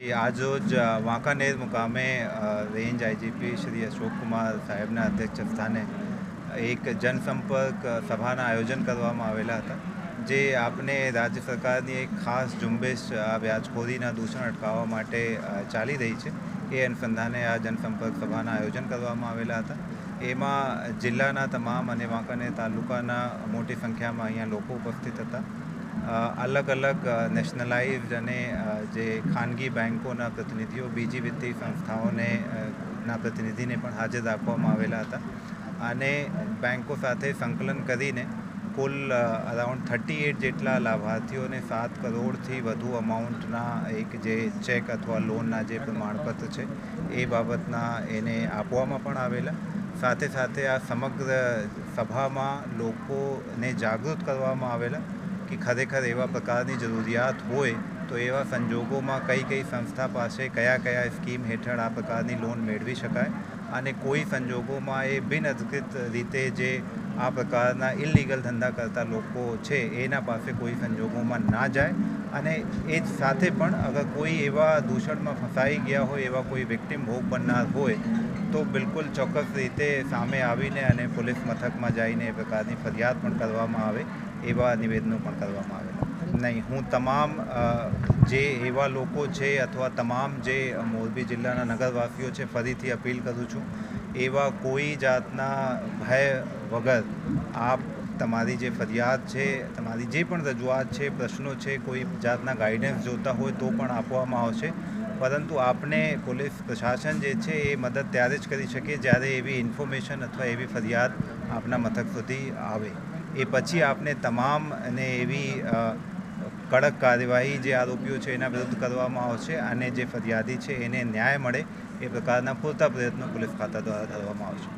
आज रोज Wankaner मुकामे range IGP Shri Ashok Kumar साहेबના અધ્યક્ષ સ્થાને એક જનસંપર્ક સભાના આયોજન કરવામાં આવેલા હતા, જે આપને રાજ્ય સરકારની એક ખાસ ઝુંબેશ આ વ્યાજખોરીના દૂષણ અટકાવવા માટે ચાલી રહી છે. એ અનુસંધાને આ જનસંપર્ક સભાના આયોજન કરવામાં આવેલા હતા. એમાં જિલ્લાના તમામ અને વાંકાનેર તાલુકાના મોટી સંખ્યામાં અહીંયા લોકો ઉપસ્થિત હતા. अलग अलग नेशनलाइज्ड અને જે ખાનગી બેન્કોના પ્રતિનિધિઓ, બીજી વિત્તીય સંસ્થાઓને ના પ્રતિનિધિને પણ હાજર રાખવામાં આવેલા હતા. અને બેન્કો સાથે સંકલન કરીને કુલ અરાઉન્ડ 38 જેટલા લાભાર્થીઓને 7 કરોડથી વધુ અમાઉન્ટના એક જે ચેક અથવા લોનના જે પ્રમાણપત્ર છે એ બાબતના એને આપવામાં પણ આવેલા. સાથે સાથે આ સમગ્ર સભામાં લોકોને જાગૃત કરવામાં આવેલા કે ખરેખર એવા પ્રકારની જરૂરિયાત હોય તો એવા સંજોગોમાં કઈ સંસ્થા પાસે કયા સ્કીમ હેઠળ આ પ્રકારની લોન મેળવી શકાય, અને કોઈ સંજોગોમાં એ બિનઅધિકૃત રીતે જે આ પ્રકારના ઇલીગલ ધંધા કરતા લોકો છે એના પાસે કોઈ સંજોગોમાં ના જાય. અને એ જ સાથે પણ અગર કોઈ એવા દૂષણમાં ફસાઈ ગયા હોય, એવા કોઈ વિક્ટિમ ભોગ બનનાર હોય તો બિલકુલ ચોક્કસ રીતે સામે આવીને અને પોલીસ મથકમાં જઈને એ પ્રકારની ફરિયાદ પણ કરવામાં આવે, એવા નિવેદનો પણ કરવામાં આવેલા. નહીં, હું તમામ જે એવા લોકો છે અથવા તમામ જે મોરબી જિલ્લાના નગરવાસીઓ છે ફરીથી અપીલ કરું છું, એવા કોઈ જાતના ભય વગર આપ તમારી જે ફરિયાદ છે, તમારી જે પણ રજૂઆત છે, પ્રશ્નો છે, કોઈ જાતના ગાઈડન્સ જોતા હોય તો પણ આપવામાં આવશે. પરંતુ આપને પોલીસ પ્રશાસન જે છે એ મદદ ત્યારે જ કરી શકે જ્યારે એવી ઇન્ફોર્મેશન અથવા એવી ફરિયાદ આપના મથક સુધી આવે. એ પછી આપને તમામ અને એવી કડક કાર્યવાહી જે આરોપીઓ છે એના વિરુદ્ધ કરવામાં આવશે, અને જે ફરિયાદી છે એને ન્યાય મળે એ પ્રકારના પૂરતા પ્રયત્નો પોલીસ ખાતા દ્વારા કરવામાં આવશે.